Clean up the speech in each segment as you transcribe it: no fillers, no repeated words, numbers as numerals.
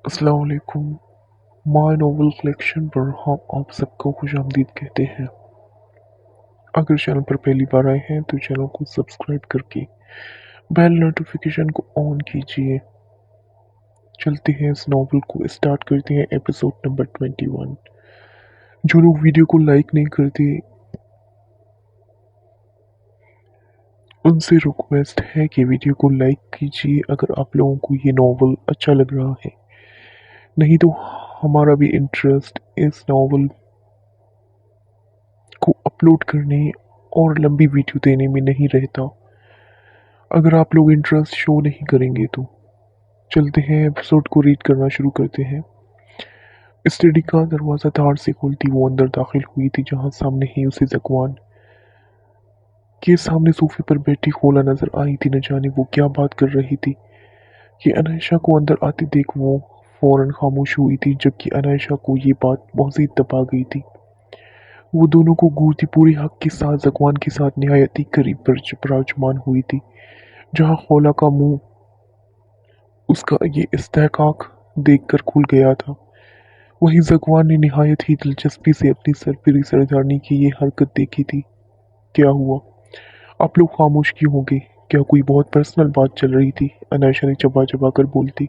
अस्सलाम वालेकुम। My novel collection पर हम आप सबको खुशामदीद कहते हैं। अगर चैनल पर पहली बार आए हैं तो चैनल को सब्सक्राइब करके बेल नोटिफिकेशन को ऑन कीजिए। चलते हैं, इस नॉवल को स्टार्ट करते हैं। Episode number 21। जो लोग वीडियो को लाइक नहीं करते उनसे रिक्वेस्ट है कि वीडियो को लाइक कीजिए अगर आप लोगों को ये नॉवल अच्छा लग रहा है। नहीं तो हमारा भी इंटरेस्ट इस नॉवल को अपलोड करने और लंबी वीडियो देने में नहीं रहता अगर आप लोग इंटरेस्ट शो नहीं करेंगे तो। चलते हैं, एपिसोड को रीड करना शुरू करते हैं। स्टडी का दरवाज़ा धार से खोलती वो अंदर दाखिल हुई थी, जहां सामने ही उसे जकवान के सामने सोफे पर बैठी खोला नजर आई थी। न जाने वो क्या बात कर रही थी कि अनायशा को अंदर आते देख वो फौरन खामोश हुई थी, जबकि अनायशा को ये बात मज़ीद दबा गई थी। वो दोनों को घूरती पूरे हक के साथ जकवान के साथ निहायती करीब पर विराजमान हुई थी, जहां खोला का मुंह उसका ये इस्तेहकाक देखकर खुल गया था। वहीं जकवान ने निहायत ही दिलचस्पी से अपनी सरपरी सरदारनी की ये हरकत देखी थी। क्या हुआ? आप लोग खामोश क्यों हो गए? क्या कोई बहुत पर्सनल बात चल रही थी? अनायशा ने चबा चबा कर बोलती।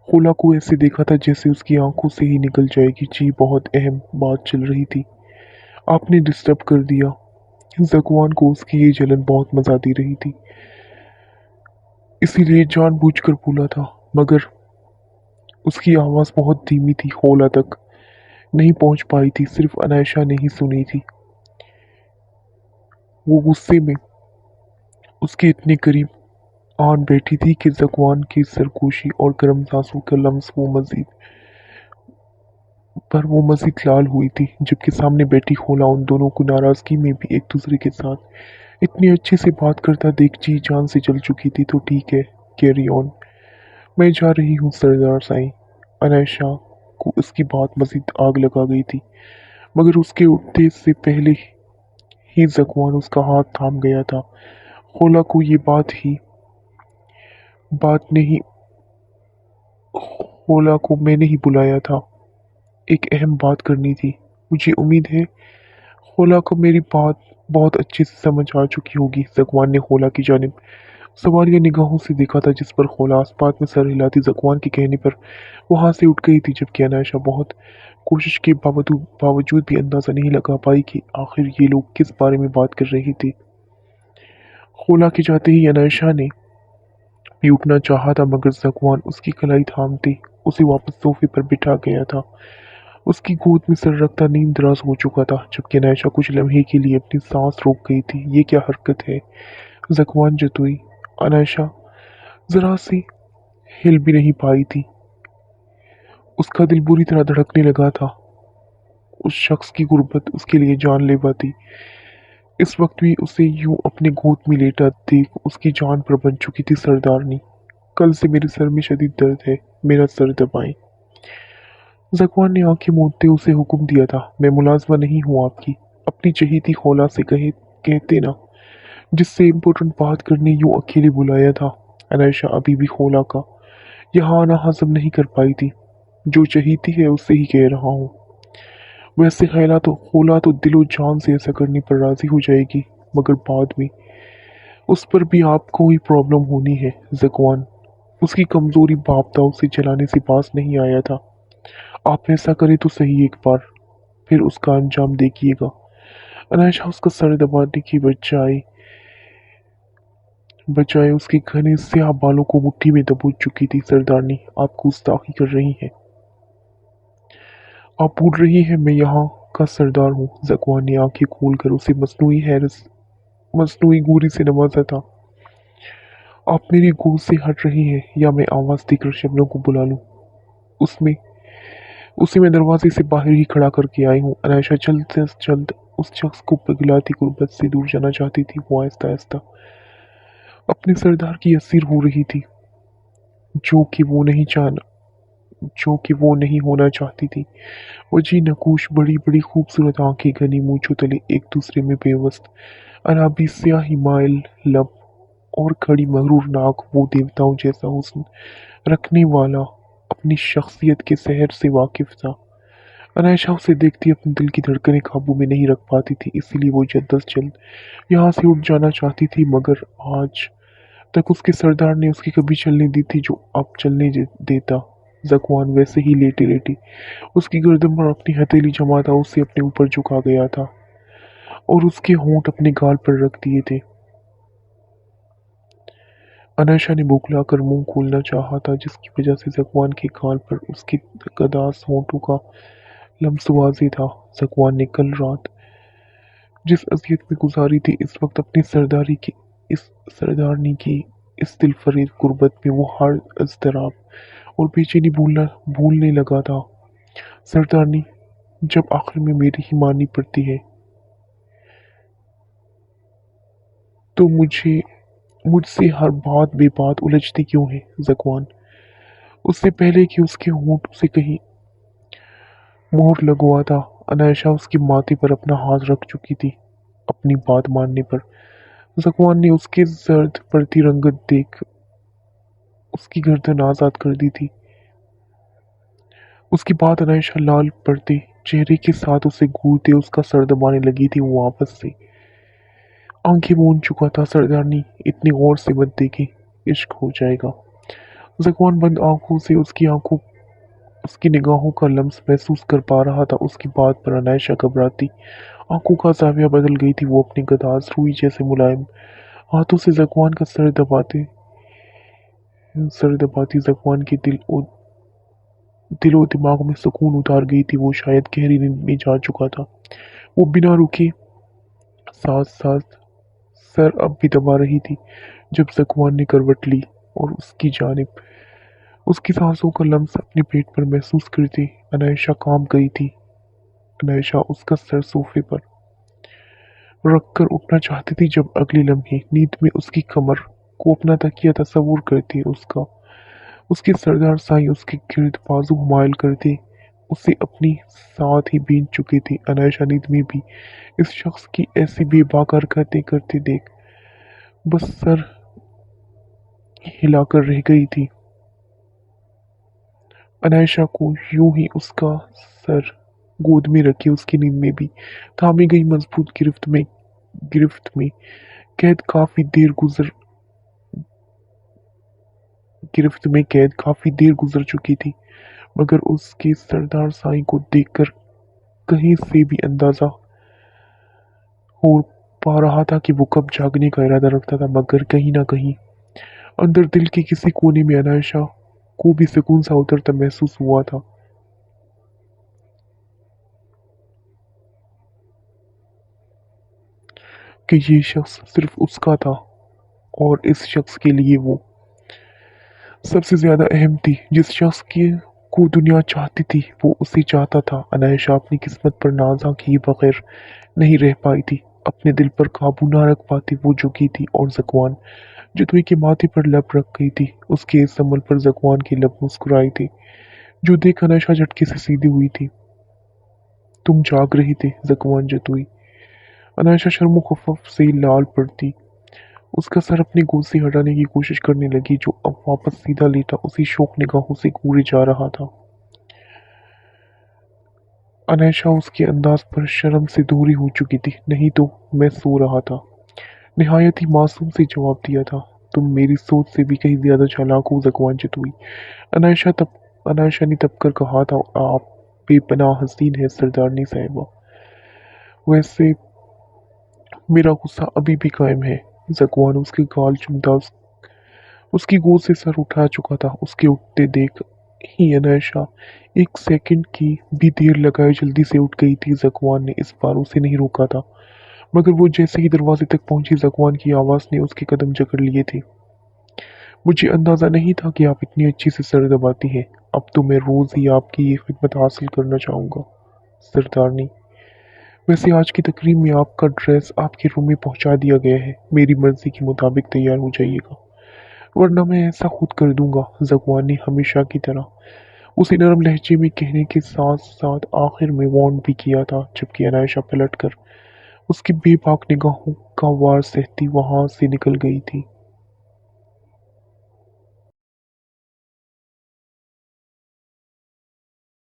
खोला को ऐसे देखा था जैसे उसकी आंखों से ही निकल जाएगी। जी, बहुत अहम बात चल रही थी। आपने डिस्टर्ब कर दिया। जकवान को उसकी ये जलन बहुत मजा दे रही थी, इसीलिए जानबूझकर बोला था, मगर उसकी आवाज़ बहुत धीमी थी। होला तक नहीं पहुंच पाई थी, सिर्फ अनायशा ने ही सुनी थी। वो गुस्से में उसके इतने करीब आन बैठी थी कि जकवान की सरगोशी और गर्म सांसों का लम्स वो मजीद लाल हुई थी, जबकि सामने बैठी होला उन दोनों को नाराजगी में भी एक दूसरे के साथ इतनी अच्छे से बात करता देख जी जान से जल चुकी थी। तो ठीक है, कैरी ऑन। मैं जा रही हूँ सरदार साईं। अनायशा को उसकी बात मजीद आग लगा गई थी, मगर उसके उठते से पहले ही जकवान उसका हाथ थाम गया था। होला को ये बात नहीं होला को मैंने ही बुलाया था। एक अहम बात करनी थी। मुझे उम्मीद है होला को मेरी बात बहुत अच्छे से समझ आ चुकी होगी। जकवान ने होला की जानिब सवालिया निगाहों से देखा था, जिस पर होला आसपास में सर हिलाती जकवान के कहने पर वहां से उठ गई थी, जबकि अनायशा बहुत कोशिश के बावजूद भी अंदाजा नहीं लगा पाई कि आखिर ये लोग किस बारे में बात कर रहे थे। होला के जाते ही अनायशा ने भी उठना चाहा था, मगर जकवान उसकी कलाई थामते उसे वापस सोफे पर बिठा गया था। उसकी गोद में सर रखता नींद दराज हो चुका था, जबकि अनायशा कुछ लम्हे के लिए अपनी सांस रोक गई थी। ये क्या हरकत है? जकवान जतुई। अनायशा जरा सी हिल भी नहीं पाई थी। उसका दिल बुरी तरह धड़कने लगा था। उस शख्स की गुर्बत उसके लिए जानलेवा थी। इस वक्त भी उसे यूं अपने गोद में लेटा देख उसकी जान पर बन चुकी थी सरदारनी। कल से मेरे सर में शदीद दर्द है, मेरा सर दबाएं। जकवान ने आंखें मूंदते उसे हुक्म दिया था। मैं मुलाजमा नहीं हूँ आपकी। अपनी चहीती खोला से कहते ना, जिससे इम्पोर्टेंट बात करने यूं अकेले बुलाया था। अनायशा अभी भी खोला का यहाँ आना हजम नहीं कर पाई थी। जो चहीती है उससे ही कह रहा हूँ। वैसे खोला तो दिलो जान से ऐसा करने पर राजी हो जाएगी, मगर बाद में उस पर भी आपको ही प्रॉब्लम होनी है। जकवान उसकी कमजोरी भावता उसे जलाने से पास नहीं आया था। आप ऐसा करें तो सही एक बार, फिर उसका अंजाम देखिएगा। अनायशा उसका सर दबाने की बजाय उसके घने स्याह बालों को मुट्ठी में दबोच चुकी थी। सरदारनी, आप गुस्ताखी कर रही हैं। आप भूल रही हैं मैं यहाँ का सरदार हूँ। जकवान ने आंखें खोलकर उसे मसनूई गोरी से नवाजा था। आप मेरी गोद से हट रही हैं या मैं आवाज देकर शबनम को बुला लूं? उसमें उसे मैं दरवाजे से बाहर ही खड़ा करके आई हूँ। अनायशा जल्द से जल्द उस शख्स को पिघलाती गुर्बत से दूर जाना चाहती थी। वो आहिस्ता आहिस्ता अपने सरदार की असीर हो रही थी, जो कि वो नहीं चाहना जो कि वो नहीं होना चाहती थी। वजी नकूश, बड़ी बड़ी खूबसूरत आंखें, घनी मूंछों तले एक दूसरे में बेवस्त, अनाबी स्याही माइल लब और खड़ी मगरूर नाक, वो देवताओं जैसा हुस्न रखने वाला اپنی شخصیت کے سحر سے واقف تھا۔ عنائشہ اسے دیکھتی اپنے دل کی دھڑکنیں قابو میں نہیں رکھ پاتی تھی، اسی لیے وہ جلد از جلد یہاں سے اٹھ جانا چاہتی تھی، مگر آج تک اس کے سردار نے اس کی کبھی چلنے دی تھی جو اب چلنے دیتا۔ زکوان ویسے ہی لیٹے لیٹے اس کی گردن پر اپنی ہتھیلی جما تھا، اسے اپنے اوپر جھکا گیا تھا اور اس کے ہونٹ اپنے گال پر رکھ دیے تھے۔ عنائشہ نے بوکھلا کر منہ کھولنا چاہا تھا، جس کی وجہ سے زکوان کے گال پر اس کے گداز ہونٹوں کا لمس واضح تھا۔ زکوان نے کل رات جس اذیت میں گزاری تھی، اس وقت اپنی سردارنی کی اس دل فریب غربت میں وہ ہر اضطراب اور بے چینی بھولنے لگا تھا۔ سردارنی، جب آخر میں میری ہی ماننی پڑتی ہے تو مجھ سے ہر بات بے بات الجھتی کیوں ہے؟ زکوان، اس سے پہلے کہ اس کے ہونٹ سے کہیں مہر لگوا تھا، عنائشہ اس کے ماتھے پر اپنا ہاتھ رکھ چکی تھی۔ اپنی بات ماننے پر زکوان نے اس کے زرد پڑتی رنگت دیکھ اس کی گردن آزاد کر دی تھی۔ اس کی بات عنائشہ لال پڑتے چہرے کے ساتھ اسے گھورتے اس کا سر دبانے لگی تھی۔ وہ واپس سے آنکھیں بون چکا تھا۔ سردارنی، اتنی غور سے مت دیکھیں، عشق ہو جائے گا۔ زکوان بند آنکھوں سے اس کی نگاہوں کا لمس محسوس کر پا رہا تھا۔ اس کی بات پر عنائشہ گھبراتی آنکھوں کا زاویہ بدل گئی تھی۔ وہ اپنے گداز روئی جیسے ملائم ہاتھوں سے زکوان کا سر دباتی زکوان کے دل و دماغ میں سکون اتار گئی تھی۔ وہ شاید گہری نیند میں جا چکا تھا۔ وہ بنا رکے ساتھ ساتھ سر اب بھی دبا رہی تھی جب زکوان نے کروٹ لی اور اس کی جانب اس کی سانسوں کا لمس اپنے پیٹ پر محسوس کرتے عنائشہ کانپ گئی تھی۔ عنائشہ اس کا سر صوفے پر رکھ کر اٹھنا چاہتی تھی جب اگلے لمحے نیند میں اس کی کمر کو اپنا تکیہ تصور کرتے اس کے سردار سائیں اس کے گرد بازو مائل کرتے اسے اپنی ساتھ ہی بھیج چکی تھی۔ عنائشہ نیند میں بھی اس شخص کی ایسی بے باک حرکتیں کرتے دیکھ بس سر ہلا کر رہ گئی تھی۔ عنائشہ کو یوں ہی اس کا سر گود میں رکھے اس کی نیند میں بھی تھامی گئی مضبوط گرفت میں قید کافی دیر گزر چکی تھی، مگر اس کے سردار سائیں کو دیکھ کر کہیں سے بھی اندازہ ہو پا رہا تھا کہ وہ کب جاگنے کا ارادہ رکھتا تھا، مگر کہیں نہ کہیں اندر دل کے کسی کونے میں عنائشہ کو بھی سکون سا اترتا محسوس ہوا تھا کہ یہ شخص صرف اس کا تھا اور اس شخص کے لیے وہ سب سے زیادہ اہم تھی۔ جس شخص کو دنیا چاہتی تھی وہ اسے چاہتا تھا۔ عنائشہ اپنی قسمت پر نازاں کیے بغیر نہیں رہ پائی تھی، اپنے دل پر قابو نہ رکھ پاتی۔ وہ جھکی تھی اور زکوان جتوئی کے ماتھے پر لب رکھ گئی تھی۔ اس کے اس عمل پر زکوان کے لب مسکرائے تھے، جو دیکھ عنائشہ جھٹکے سے سیدھی ہوئی تھی۔ تم جاگ رہے تھے؟ زکوان جتوئی۔ عنائشہ شرم و خفت سے لال پڑتی اس کا سر اپنی گود سے ہٹانے کی کوشش کرنے لگی، جو اب واپس سیدھا لیٹا اسی شوق نگاہوں سے گھورے جا رہا تھا۔ عنائشہ اس کے انداز پر شرم سے دوری ہو چکی تھی۔ نہیں تو میں سو رہا تھا، نہایت ہی معصوم سے جواب دیا تھا۔ تم میری سوچ سے بھی کہیں زیادہ چالاک ہو زکوان جتوئی، عنائشہ نے تب کر کہا تھا۔ آپ بے پناہ حسین ہے سردارنی صاحبہ، ویسے میرا غصہ ابھی بھی قائم ہے۔ زکوان اس کے گال چومتا اس کی گود سے سر اٹھا چکا تھا۔ اس کے اٹھتے دیکھ ہی عنائشہ ایک سیکنڈ کی بھی دیر لگائے جلدی سے اٹھ گئی تھی۔ زکوان نے اس بار اسے نہیں روکا تھا، مگر وہ جیسے ہی دروازے تک پہنچی زکوان کی آواز نے اس کے قدم جکڑ لیے تھے۔ مجھے اندازہ نہیں تھا کہ آپ اتنی اچھی سے سر دباتی ہیں۔ اب تو میں روز ہی آپ کی یہ خدمت حاصل کرنا چاہوں گا سردارنی۔ ویسے آج کی تقریب میں آپ کا ڈریس آپ کے روم میں پہنچا دیا گیا ہے، میری مرضی کے مطابق تیار ہو جائیے گا، ورنہ میں ایسا خود کر دوں گا۔ زکوان نے ہمیشہ کی طرح اسے نرم لہجے میں کہنے کے ساتھ ساتھ آخر میں وارن بھی کیا تھا، جبکہ عنائشہ پلٹ کر اس کی بے باک نگاہوں کا وار سہتی وہاں سے نکل گئی تھی۔